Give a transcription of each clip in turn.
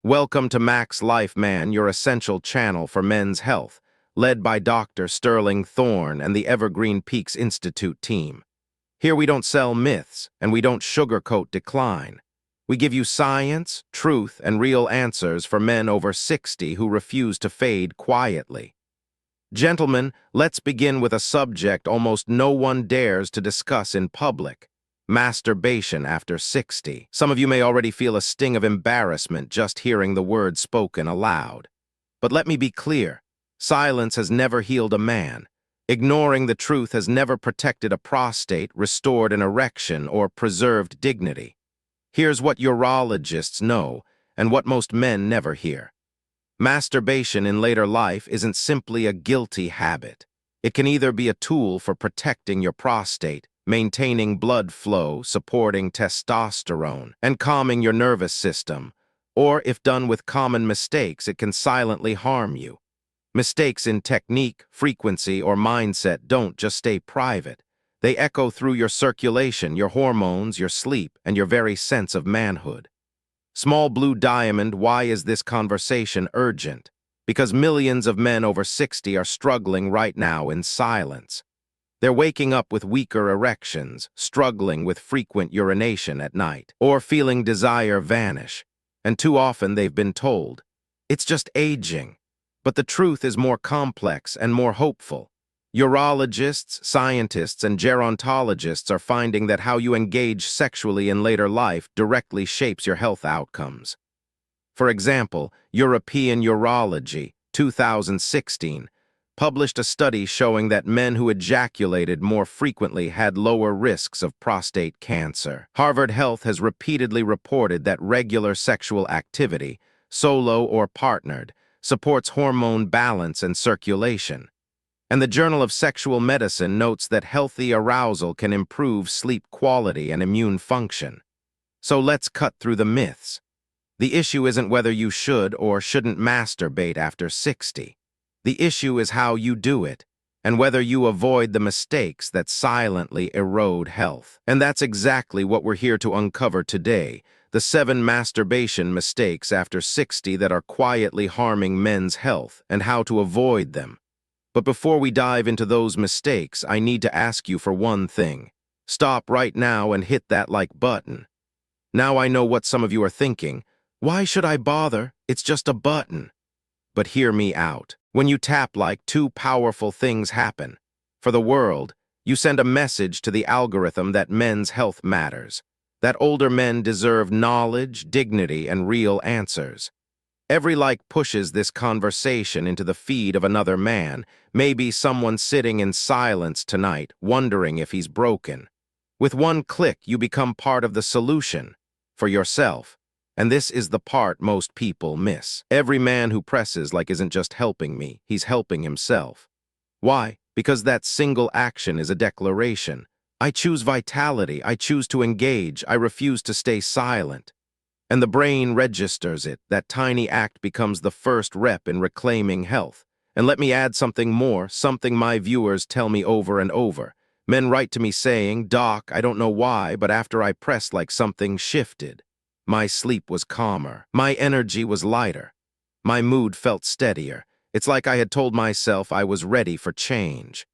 Welcome to Max Life Man, your essential channel for men's health, led by Dr. Sterling Thorne and the Evergreen Peaks Institute team. Here we don't sell myths, and we don't sugarcoat decline. We give you science, truth, and real answers for men over 60 who refuse to fade quietly. Gentlemen, let's begin with a subject almost no one dares to discuss in public. Masturbation after 60. Some of you may already feel a sting of embarrassment just hearing the word spoken aloud. But let me be clear, silence has never healed a man. Ignoring the truth has never protected a prostate, restored an erection, or preserved dignity. Here's what urologists know, and what most men never hear. Masturbation in later life isn't simply a guilty habit. It can either be a tool for protecting your prostate, maintaining blood flow, supporting testosterone, and calming your nervous system, or if done with common mistakes, it can silently harm you. Mistakes in technique, frequency, or mindset don't just stay private. They echo through your circulation, your hormones, your sleep, and your very sense of manhood. Small blue diamond, why is this conversation urgent? Because millions of men over 60 are struggling right now in silence. They're waking up with weaker erections, struggling with frequent urination at night, or feeling desire vanish. And too often they've been told, it's just aging. But the truth is more complex and more hopeful. Urologists, scientists, and gerontologists are finding that how you engage sexually in later life directly shapes your health outcomes. For example, European Urology, 2016, published a study showing that men who ejaculated more frequently had lower risks of prostate cancer. Harvard Health has repeatedly reported that regular sexual activity, solo or partnered, supports hormone balance and circulation. And the Journal of Sexual Medicine notes that healthy arousal can improve sleep quality and immune function. So let's cut through the myths. The issue isn't whether you should or shouldn't masturbate after 60. The issue is how you do it, and whether you avoid the mistakes that silently erode health. And that's exactly what we're here to uncover today, the 7 masturbation mistakes after 60 that are quietly harming men's health, and how to avoid them. But before we dive into those mistakes, I need to ask you for one thing. Stop right now and hit that like button. Now I know what some of you are thinking. Why should I bother? It's just a button. But hear me out. When you tap like, 2 powerful things happen. For the world, you send a message to the algorithm that men's health matters, that older men deserve knowledge, dignity, and real answers. Every like pushes this conversation into the feed of another man, maybe someone sitting in silence tonight, wondering if he's broken. With one click, you become part of the solution for yourself. And this is the part most people miss. Every man who presses like isn't just helping me, he's helping himself. Why? Because that single action is a declaration. I choose vitality, I choose to engage, I refuse to stay silent. And the brain registers it. That tiny act becomes the first rep in reclaiming health. And let me add something more, something my viewers tell me over and over. Men write to me saying, "Doc, I don't know why, but after I pressed like something shifted. My sleep was calmer. My energy was lighter. My mood felt steadier. It's like I had told myself I was ready for change."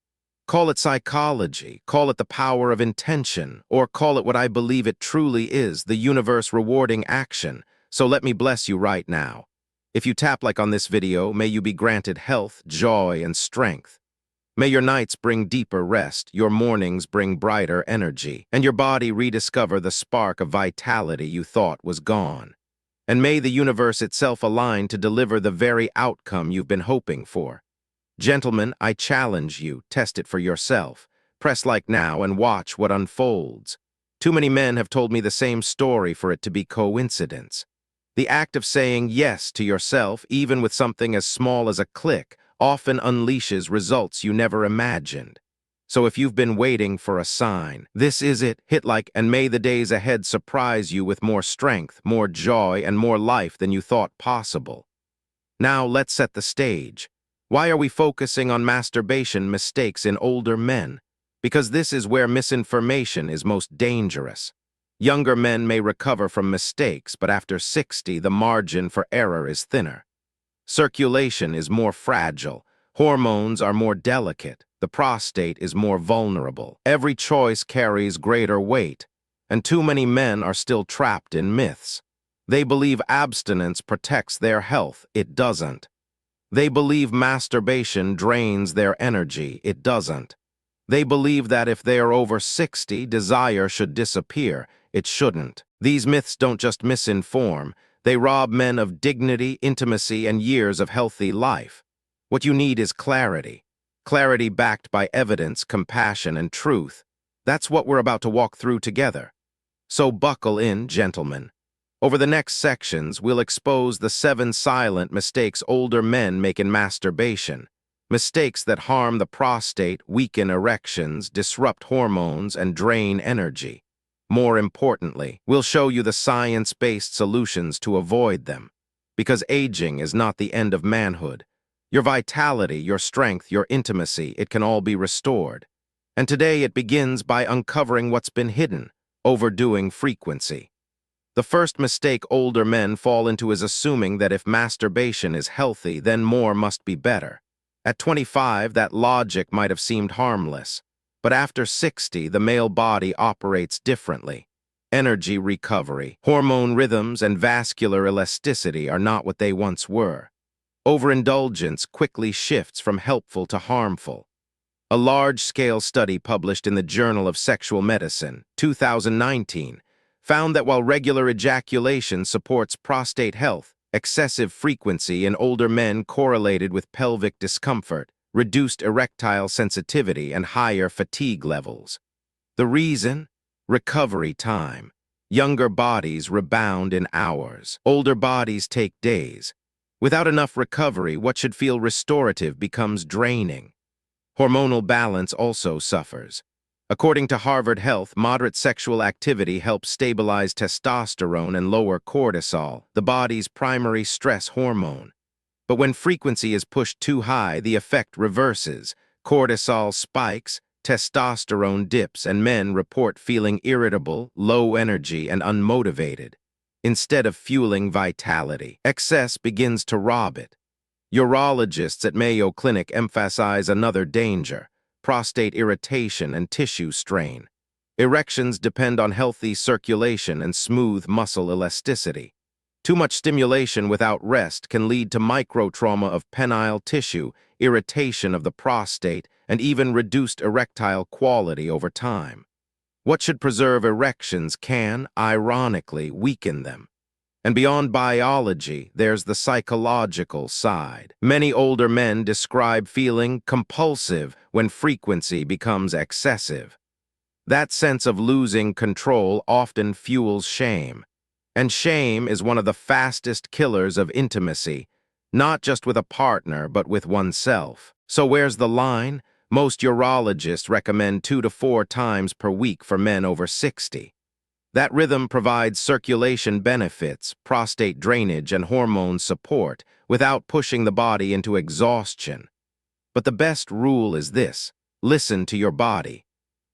Call it psychology, call it the power of intention, or call it what I believe it truly is, the universe rewarding action. So let me bless you right now. If you tap like on this video, may you be granted health, joy, and strength. May your nights bring deeper rest, your mornings bring brighter energy, and your body rediscover the spark of vitality you thought was gone. And may the universe itself align to deliver the very outcome you've been hoping for. Gentlemen, I challenge you, test it for yourself. Press like now and watch what unfolds. Too many men have told me the same story for it to be coincidence. The act of saying yes to yourself, even with something as small as a click, often unleashes results you never imagined. So if you've been waiting for a sign, this is it. Hit like, and may the days ahead surprise you with more strength, more joy, and more life than you thought possible. Now let's set the stage. Why are we focusing on masturbation mistakes in older men? Because this is where misinformation is most dangerous. Younger men may recover from mistakes, but after 60, the margin for error is thinner. Circulation is more fragile. Hormones are more delicate. The prostate is more vulnerable. Every choice carries greater weight, and too many men are still trapped in myths. They believe abstinence protects their health. It doesn't. They believe masturbation drains their energy. It doesn't. They believe that if they are over 60, desire should disappear. It shouldn't. These myths don't just misinform, they rob men of dignity, intimacy, and years of healthy life. What you need is clarity. Clarity backed by evidence, compassion, and truth. That's what we're about to walk through together. So buckle in, gentlemen. Over the next sections, we'll expose the 7 silent mistakes older men make in masturbation. Mistakes that harm the prostate, weaken erections, disrupt hormones, and drain energy. More importantly, we'll show you the science-based solutions to avoid them. Because aging is not the end of manhood. Your vitality, your strength, your intimacy, it can all be restored. And today it begins by uncovering what's been hidden, overdoing frequency. The first mistake older men fall into is assuming that if masturbation is healthy, then more must be better. At 25, that logic might have seemed harmless. But after 60, the male body operates differently. Energy recovery, hormone rhythms, and vascular elasticity are not what they once were. Overindulgence quickly shifts from helpful to harmful. A large-scale study published in the Journal of Sexual Medicine, 2019, found that while regular ejaculation supports prostate health, excessive frequency in older men correlated with pelvic discomfort, reduced erectile sensitivity, and higher fatigue levels. The reason? Recovery time. Younger bodies rebound in hours. Older bodies take days. Without enough recovery, what should feel restorative becomes draining. Hormonal balance also suffers. According to Harvard Health, moderate sexual activity helps stabilize testosterone and lower cortisol, the body's primary stress hormone. But when frequency is pushed too high, the effect reverses. Cortisol spikes, testosterone dips, and men report feeling irritable, low energy, and unmotivated. Instead of fueling vitality, excess begins to rob it. Urologists at Mayo Clinic emphasize another danger: prostate irritation and tissue strain. Erections depend on healthy circulation and smooth muscle elasticity. Too much stimulation without rest can lead to microtrauma of penile tissue, irritation of the prostate, and even reduced erectile quality over time. What should preserve erections can, ironically, weaken them. And beyond biology, there's the psychological side. Many older men describe feeling compulsive when frequency becomes excessive. That sense of losing control often fuels shame. And shame is one of the fastest killers of intimacy, not just with a partner, but with oneself. So where's the line? Most urologists recommend 2 to 4 times per week for men over 60. That rhythm provides circulation benefits, prostate drainage, and hormone support without pushing the body into exhaustion. But the best rule is this: listen to your body.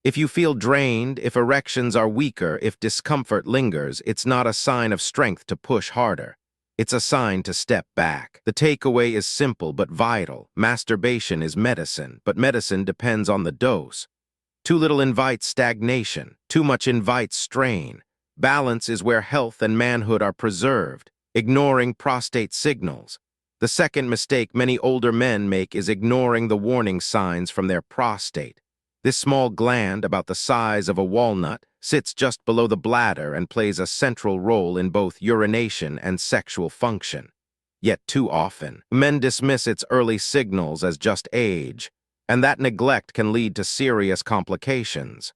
If you feel drained, if erections are weaker, if discomfort lingers, it's not a sign of strength to push harder. It's a sign to step back. The takeaway is simple but vital. Masturbation is medicine, but medicine depends on the dose. Too little invites stagnation. Too much invites strain. Balance is where health and manhood are preserved. Ignoring prostate signals. The second mistake many older men make is ignoring the warning signs from their prostate. This small gland, about the size of a walnut, sits just below the bladder and plays a central role in both urination and sexual function. Yet too often, men dismiss its early signals as just age, and that neglect can lead to serious complications.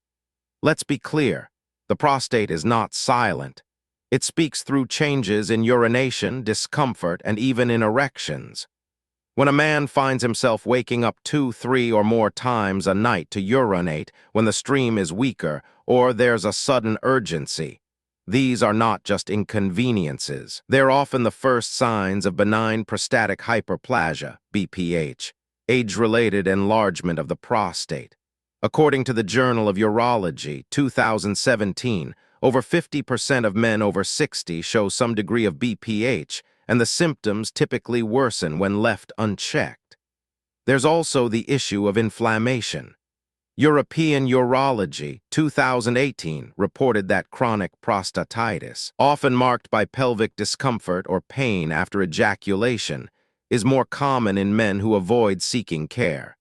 Let's be clear, the prostate is not silent. It speaks through changes in urination, discomfort, and even in erections. When a man finds himself waking up 2, 3, or more times a night to urinate when the stream is weaker, or there's a sudden urgency, these are not just inconveniences. They're often the first signs of benign prostatic hyperplasia, BPH, age-related enlargement of the prostate. According to the Journal of Urology, 2017, Over 50% of men over 60 show some degree of BPH, and the symptoms typically worsen when left unchecked. There's also the issue of inflammation. European Urology, 2018, reported that chronic prostatitis, often marked by pelvic discomfort or pain after ejaculation, is more common in men who avoid seeking care.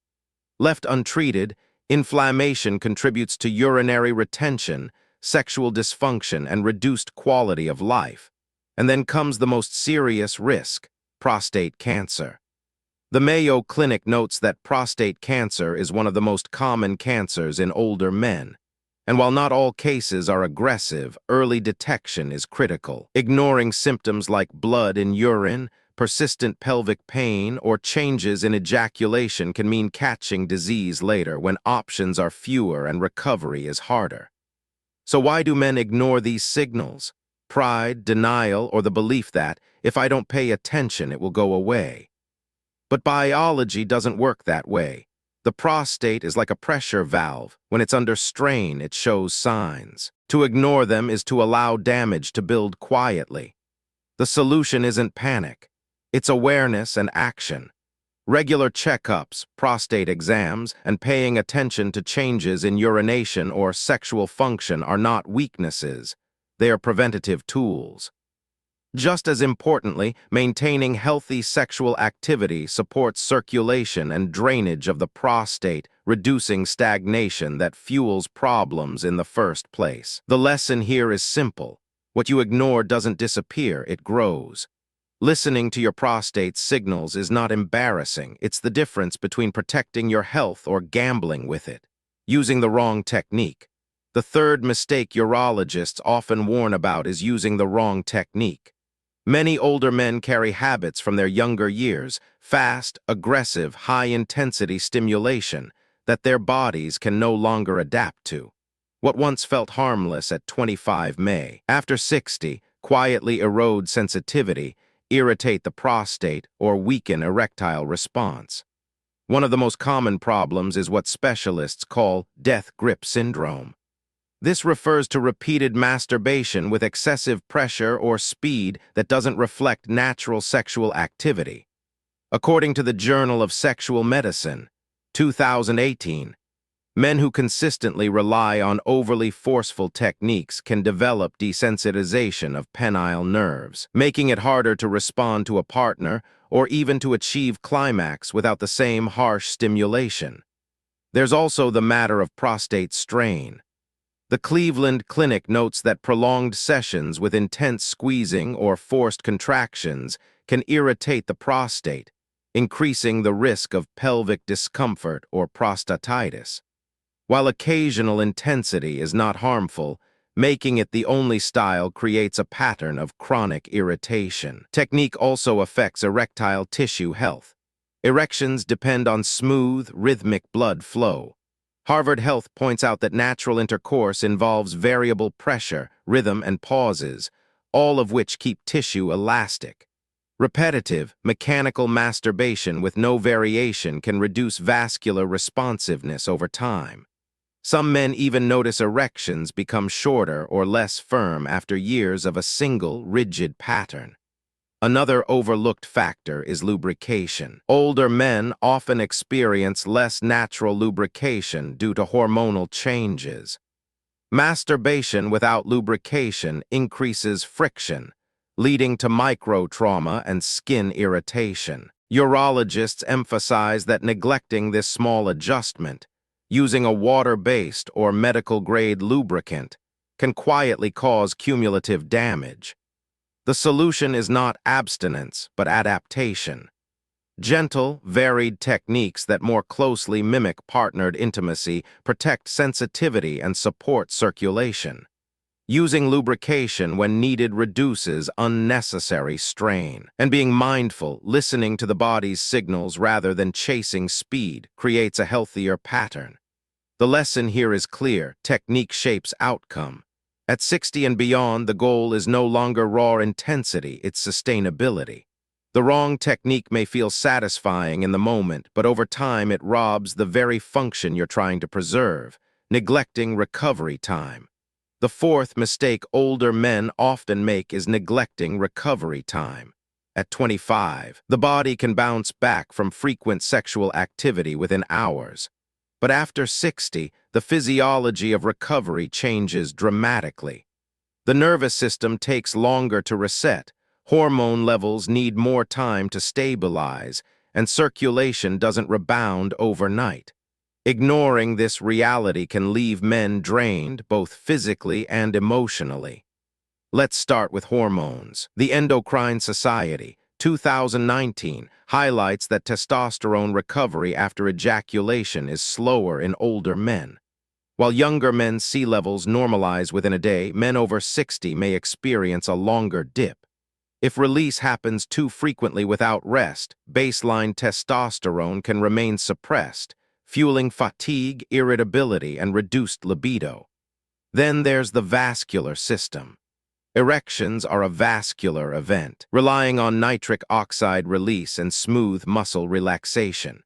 Left untreated, inflammation contributes to urinary retention, sexual dysfunction, and reduced quality of life. And then comes the most serious risk: prostate cancer. The Mayo Clinic notes that prostate cancer is one of the most common cancers in older men. And while not all cases are aggressive, early detection is critical. Ignoring symptoms like blood in urine, persistent pelvic pain, or changes in ejaculation can mean catching disease later when options are fewer and recovery is harder. So why do men ignore these signals? Pride, denial, or the belief that, if I don't pay attention, it will go away. But biology doesn't work that way. The prostate is like a pressure valve. When it's under strain, it shows signs. To ignore them is to allow damage to build quietly. The solution isn't panic. It's awareness and action. Regular checkups, prostate exams, and paying attention to changes in urination or sexual function are not weaknesses. They are preventative tools. Just as importantly, maintaining healthy sexual activity supports circulation and drainage of the prostate, reducing stagnation that fuels problems in the first place. The lesson here is simple. What you ignore doesn't disappear, it grows. Listening to your prostate's signals is not embarrassing. It's the difference between protecting your health or gambling with it. Using the wrong technique. The third mistake urologists often warn about is using the wrong technique. Many older men carry habits from their younger years, fast, aggressive, high-intensity stimulation, that their bodies can no longer adapt to. What once felt harmless at 25 may, after 60, quietly erode sensitivity, irritate the prostate, or weaken erectile response. One of the most common problems is what specialists call death grip syndrome. This refers to repeated masturbation with excessive pressure or speed that doesn't reflect natural sexual activity. According to the Journal of Sexual Medicine, 2018, men who consistently rely on overly forceful techniques can develop desensitization of penile nerves, making it harder to respond to a partner or even to achieve climax without the same harsh stimulation. There's also the matter of prostate strain. The Cleveland Clinic notes that prolonged sessions with intense squeezing or forced contractions can irritate the prostate, increasing the risk of pelvic discomfort or prostatitis. While occasional intensity is not harmful, making it the only style creates a pattern of chronic irritation. Technique also affects erectile tissue health. Erections depend on smooth, rhythmic blood flow. Harvard Health points out that natural intercourse involves variable pressure, rhythm, and pauses, all of which keep tissue elastic. Repetitive, mechanical masturbation with no variation can reduce vascular responsiveness over time. Some men even notice erections become shorter or less firm after years of a single, rigid pattern. Another overlooked factor is lubrication. Older men often experience less natural lubrication due to hormonal changes. Masturbation without lubrication increases friction, leading to microtrauma and skin irritation. Urologists emphasize that neglecting this small adjustment, using a water-based or medical-grade lubricant, can quietly cause cumulative damage. The solution is not abstinence, but adaptation. Gentle, varied techniques that more closely mimic partnered intimacy protect sensitivity and support circulation. Using lubrication when needed reduces unnecessary strain. And being mindful, listening to the body's signals rather than chasing speed, creates a healthier pattern. The lesson here is clear: technique shapes outcome. At 60 and beyond, the goal is no longer raw intensity, it's sustainability. The wrong technique may feel satisfying in the moment, but over time it robs the very function you're trying to preserve, neglecting recovery time. The fourth mistake older men often make is neglecting recovery time. At 25, the body can bounce back from frequent sexual activity within hours. But after 60, the physiology of recovery changes dramatically. The nervous system takes longer to reset, hormone levels need more time to stabilize, and circulation doesn't rebound overnight. Ignoring this reality can leave men drained both physically and emotionally. Let's start with hormones. The Endocrine Society, 2019, highlights that testosterone recovery after ejaculation is slower in older men. While younger men's C levels normalize within a day, men over 60 may experience a longer dip. If release happens too frequently without rest, baseline testosterone can remain suppressed, fueling fatigue, irritability, and reduced libido. Then there's the vascular system. Erections are a vascular event, relying on nitric oxide release and smooth muscle relaxation.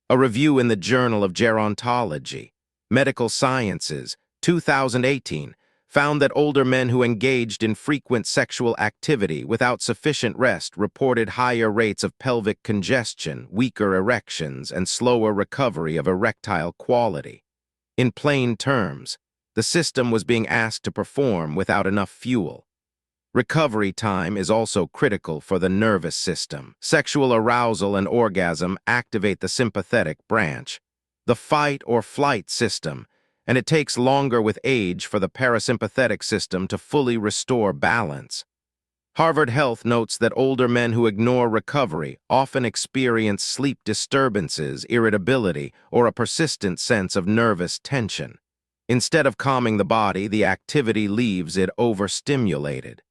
A review in the Journal of Gerontology, Medical Sciences, 2018, found that older men who engaged in frequent sexual activity without sufficient rest reported higher rates of pelvic congestion, weaker erections, and slower recovery of erectile quality. In plain terms, the system was being asked to perform without enough fuel. Recovery time is also critical for the nervous system. Sexual arousal and orgasm activate the sympathetic branch, the fight or flight system, and it takes longer with age for the parasympathetic system to fully restore balance. Harvard Health notes that older men who ignore recovery often experience sleep disturbances, irritability, or a persistent sense of nervous tension. Instead of calming the body, the activity leaves it overstimulated.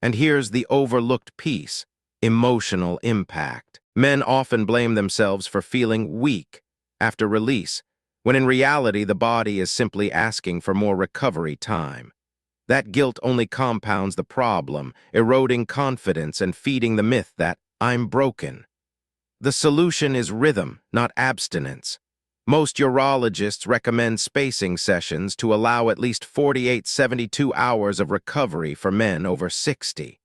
And here's the overlooked piece: emotional impact. Men often blame themselves for feeling weak after release, when in reality the body is simply asking for more recovery time. That guilt only compounds the problem, eroding confidence and feeding the myth that I'm broken. The solution is rhythm, not abstinence. Most urologists recommend spacing sessions to allow at least 48-72 hours of recovery for men over 60.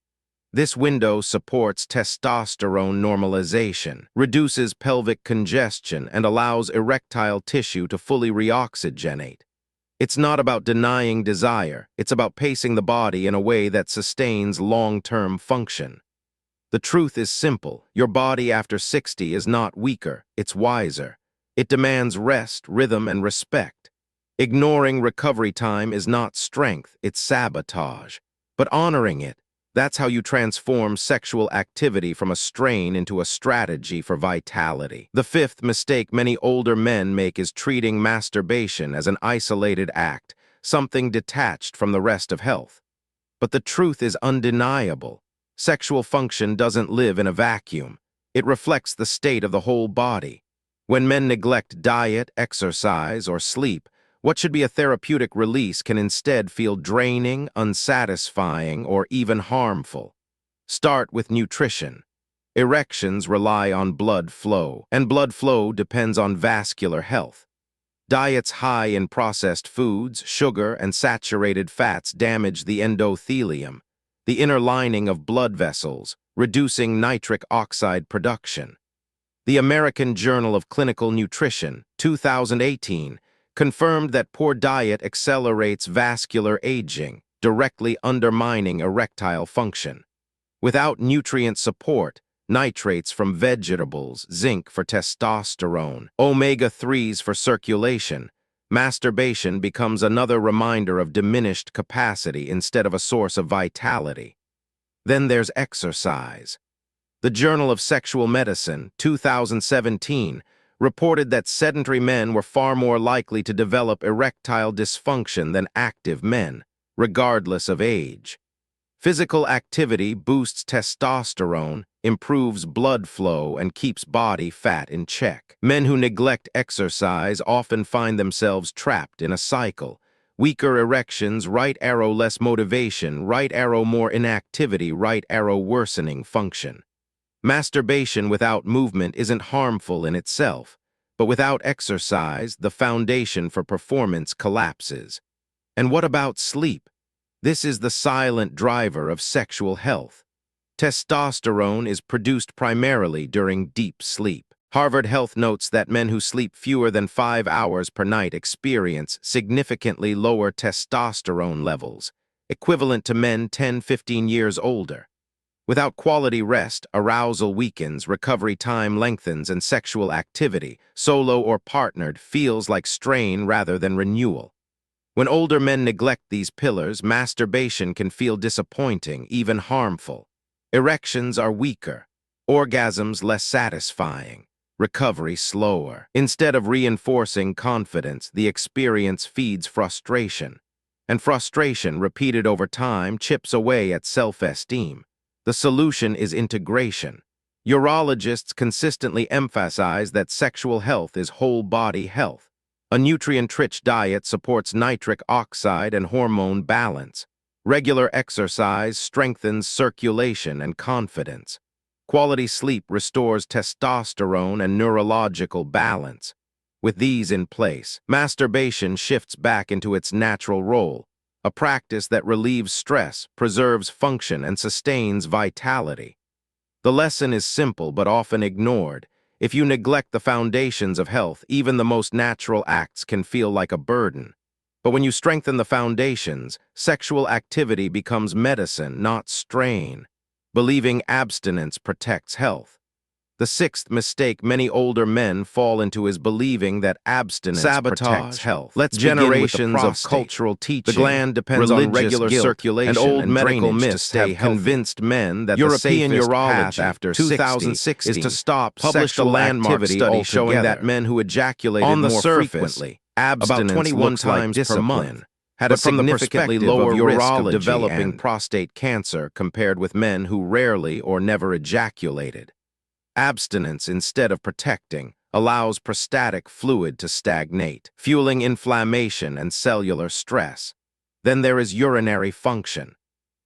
This window supports testosterone normalization, reduces pelvic congestion, and allows erectile tissue to fully reoxygenate. It's not about denying desire, it's about pacing the body in a way that sustains long-term function. The truth is simple: your body after 60 is not weaker, it's wiser. It demands rest, rhythm, and respect. Ignoring recovery time is not strength, it's sabotage. But honoring it, that's how you transform sexual activity from a strain into a strategy for vitality. The fifth mistake many older men make is treating masturbation as an isolated act, something detached from the rest of health. But the truth is undeniable. Sexual function doesn't live in a vacuum. It reflects the state of the whole body. When men neglect diet, exercise, or sleep, what should be a therapeutic release can instead feel draining, unsatisfying, or even harmful. Start with nutrition. Erections rely on blood flow, and blood flow depends on vascular health. Diets high in processed foods, sugar, and saturated fats damage the endothelium, the inner lining of blood vessels, reducing nitric oxide production. The American Journal of Clinical Nutrition, 2018, confirmed that poor diet accelerates vascular aging, directly undermining erectile function. Without nutrient support, nitrates from vegetables, zinc for testosterone, omega-3s for circulation, masturbation becomes another reminder of diminished capacity instead of a source of vitality. Then there's exercise. The Journal of Sexual Medicine, 2017, reported that sedentary men were far more likely to develop erectile dysfunction than active men, regardless of age. Physical activity boosts testosterone, improves blood flow, and keeps body fat in check. Men who neglect exercise often find themselves trapped in a cycle. Weaker erections, right arrow less motivation, right arrow more inactivity, right arrow worsening function. Masturbation without movement isn't harmful in itself, but without exercise, the foundation for performance collapses. And what about sleep? This is the silent driver of sexual health. Testosterone is produced primarily during deep sleep. Harvard Health notes that men who sleep fewer than 5 hours per night experience significantly lower testosterone levels, equivalent to men 10-15 years older. Without quality rest, arousal weakens, recovery time lengthens, and sexual activity, solo or partnered, feels like strain rather than renewal. When older men neglect these pillars, masturbation can feel disappointing, even harmful. Erections are weaker, orgasms less satisfying, recovery slower. Instead of reinforcing confidence, the experience feeds frustration. And frustration, repeated over time, chips away at self-esteem. The solution is integration. Urologists consistently emphasize that sexual health is whole-body health. A nutrient-rich diet supports nitric oxide and hormone balance. Regular exercise strengthens circulation and confidence. Quality sleep restores testosterone and neurological balance. With these in place, masturbation shifts back into its natural role, a practice that relieves stress, preserves function, and sustains vitality. The lesson is simple but often ignored. If you neglect the foundations of health, even the most natural acts can feel like a burden. But when you strengthen the foundations, sexual activity becomes medicine, not strain. Believing abstinence protects health. The sixth mistake many older men fall into is believing that abstinence protects health. Let's generations of cultural teaching. The gland depends on regular circulation, and old medical myths have convinced men that European the urology after 2016 is to stop sexual activity study showing that men who ejaculated on the more frequently, abstinence about 21 times per month, had a significantly lower risk of developing prostate cancer compared with men who rarely or never ejaculated. Abstinence, instead of protecting, allows prostatic fluid to stagnate, fueling inflammation and cellular stress. Then there is urinary function.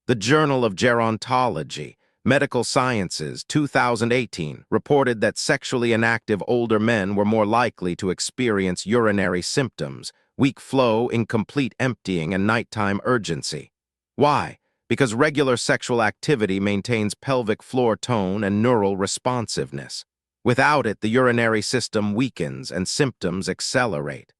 The Journal of Gerontology, Medical Sciences, 2018, reported that sexually inactive older men were more likely to experience urinary symptoms, weak flow, incomplete emptying, and nighttime urgency. Why? Because regular sexual activity maintains pelvic floor tone and neural responsiveness. Without it, the urinary system weakens and symptoms accelerate.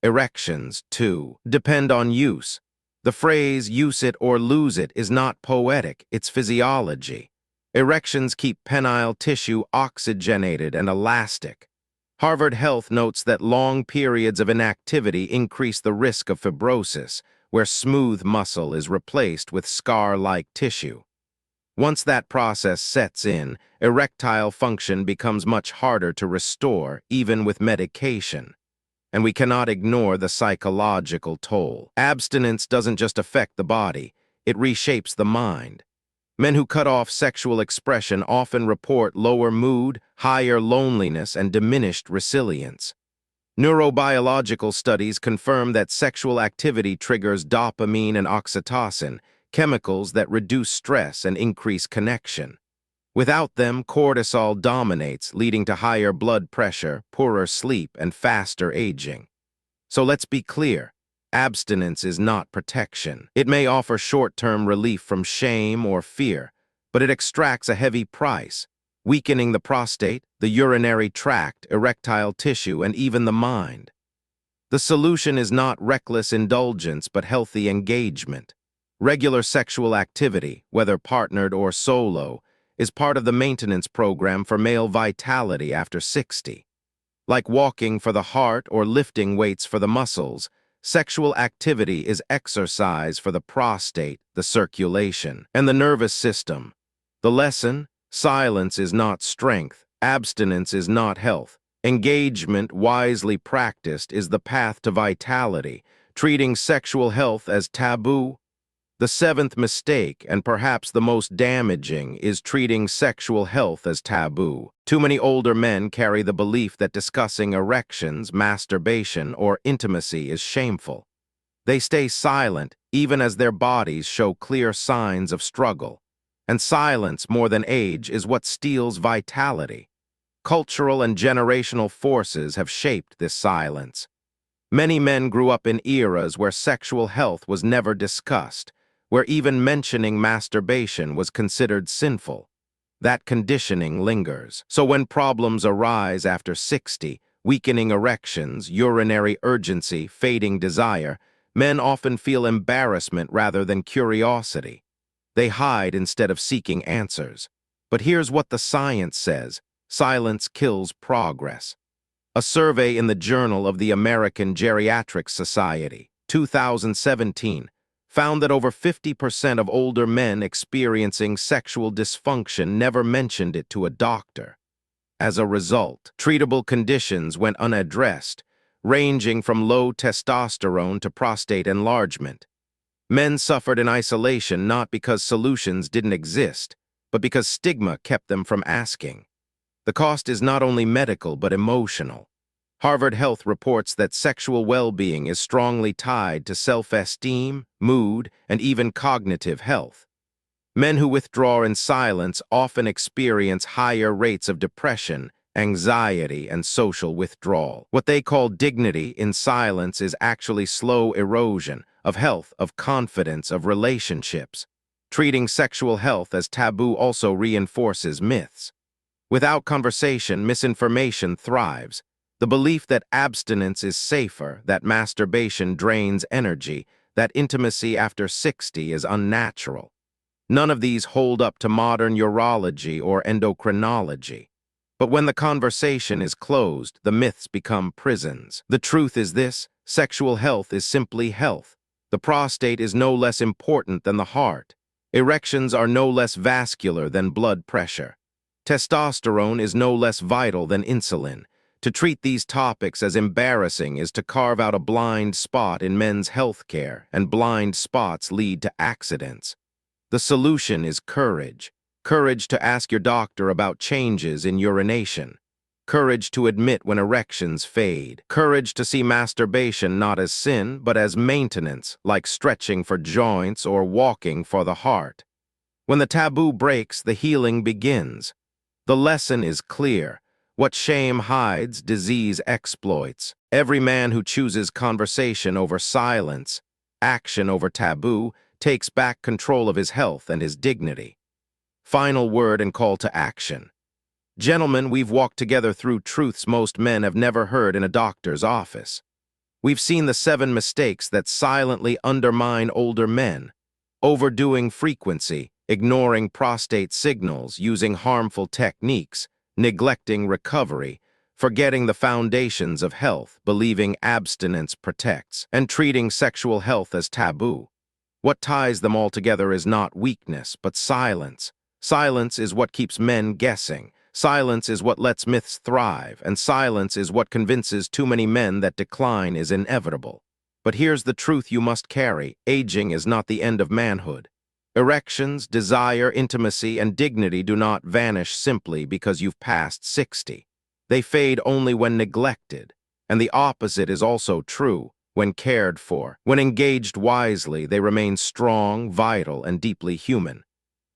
Erections, too, depend on use. The phrase "use it or lose it" is not poetic, it's physiology. Erections keep penile tissue oxygenated and elastic. Harvard Health notes that long periods of inactivity increase the risk of fibrosis, where smooth muscle is replaced with scar-like tissue. Once that process sets in, erectile function becomes much harder to restore, even with medication. And we cannot ignore the psychological toll. Abstinence doesn't just affect the body, it reshapes the mind. Men who cut off sexual expression often report lower mood, higher loneliness, and diminished resilience. Neurobiological studies confirm that sexual activity triggers dopamine and oxytocin, chemicals that reduce stress and increase connection. Without them, cortisol dominates, leading to higher blood pressure, poorer sleep, and faster aging. So let's be clear, abstinence is not protection. It may offer short-term relief from shame or fear, but it extracts a heavy price, weakening the prostate, the urinary tract, erectile tissue, and even the mind. The solution is not reckless indulgence, but healthy engagement. Regular sexual activity, whether partnered or solo, is part of the maintenance program for male vitality after 60. Like walking for the heart or lifting weights for the muscles, sexual activity is exercise for the prostate, the circulation, and the nervous system. The lesson? Silence is not strength. Abstinence is not health. Engagement, wisely practiced, is the path to vitality. Treating sexual health as taboo? The seventh mistake, and perhaps the most damaging, is treating sexual health as taboo. Too many older men carry the belief that discussing erections, masturbation, or intimacy is shameful. They stay silent, even as their bodies show clear signs of struggle. And silence, more than age, is what steals vitality. Cultural and generational forces have shaped this silence. Many men grew up in eras where sexual health was never discussed, where even mentioning masturbation was considered sinful. That conditioning lingers. So when problems arise after 60, weakening erections, urinary urgency, fading desire, men often feel embarrassment rather than curiosity. They hide instead of seeking answers. But here's what the science says: silence kills progress. A survey in the Journal of the American Geriatric Society, 2017, found that over 50% of older men experiencing sexual dysfunction never mentioned it to a doctor. As a result, treatable conditions went unaddressed, ranging from low testosterone to prostate enlargement. Men suffered in isolation not because solutions didn't exist, but because stigma kept them from asking. The cost is not only medical but emotional. Harvard Health reports that sexual well-being is strongly tied to self-esteem, mood, and even cognitive health. Men who withdraw in silence often experience higher rates of depression, anxiety, and social withdrawal. What they call dignity in silence is actually slow erosion of health, of confidence, of relationships. Treating sexual health as taboo also reinforces myths. Without conversation, misinformation thrives. The belief that abstinence is safer, that masturbation drains energy, that intimacy after 60 is unnatural. None of these hold up to modern urology or endocrinology. But when the conversation is closed, the myths become prisons. The truth is this: sexual health is simply health. The prostate is no less important than the heart. Erections are no less vascular than blood pressure. Testosterone is no less vital than insulin. To treat these topics as embarrassing is to carve out a blind spot in men's health care, and blind spots lead to accidents. The solution is courage. Courage to ask your doctor about changes in urination. Courage to admit when erections fade. Courage to see masturbation not as sin, but as maintenance, like stretching for joints or walking for the heart. When the taboo breaks, the healing begins. The lesson is clear. What shame hides, disease exploits. Every man who chooses conversation over silence, action over taboo, takes back control of his health and his dignity. Final word and call to action. Gentlemen, we've walked together through truths most men have never heard in a doctor's office. We've seen the 7 mistakes that silently undermine older men: overdoing frequency, ignoring prostate signals, using harmful techniques, neglecting recovery, forgetting the foundations of health, believing abstinence protects, and treating sexual health as taboo. What ties them all together is not weakness, but silence. Silence is what keeps men guessing. Silence is what lets myths thrive, and silence is what convinces too many men that decline is inevitable. But here's the truth you must carry: aging is not the end of manhood. Erections, desire, intimacy, and dignity do not vanish simply because you've passed 60. They fade only when neglected, and the opposite is also true. When cared for, when engaged wisely, they remain strong, vital, and deeply human.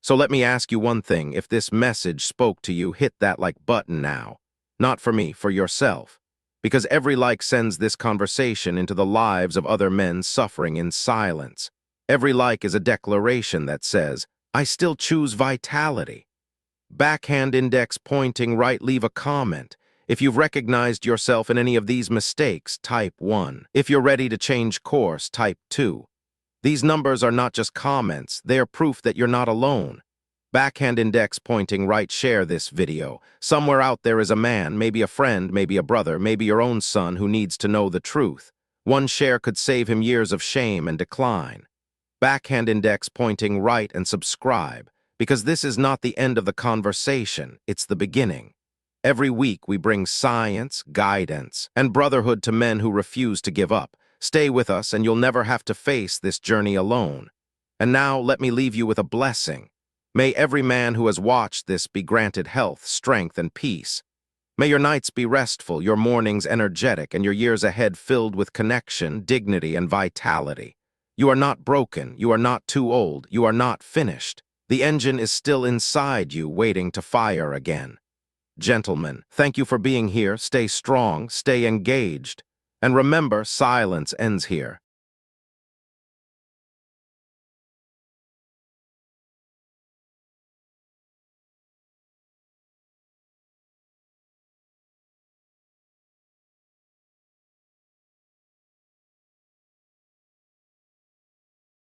So let me ask you one thing: if this message spoke to you, hit that like button now. Not for me, for yourself. Because every like sends this conversation into the lives of other men suffering in silence. Every like is a declaration that says, I still choose vitality. Backhand index pointing right, leave a comment. If you've recognized yourself in any of these mistakes, type 1. If you're ready to change course, type 2. These numbers are not just comments, they are proof that you're not alone. Backhand index pointing right, share this video. Somewhere out there is a man, maybe a friend, maybe a brother, maybe your own son, who needs to know the truth. One share could save him years of shame and decline. Backhand index pointing right and subscribe, because this is not the end of the conversation, it's the beginning. Every week we bring science, guidance, and brotherhood to men who refuse to give up. Stay with us and you'll never have to face this journey alone. And now let me leave you with a blessing. May every man who has watched this be granted health, strength, and peace. May your nights be restful, your mornings energetic, and your years ahead filled with connection, dignity, and vitality. You are not broken, you are not too old, you are not finished. The engine is still inside you, waiting to fire again. Gentlemen, thank you for being here. Stay strong, stay engaged. And remember, silence ends here.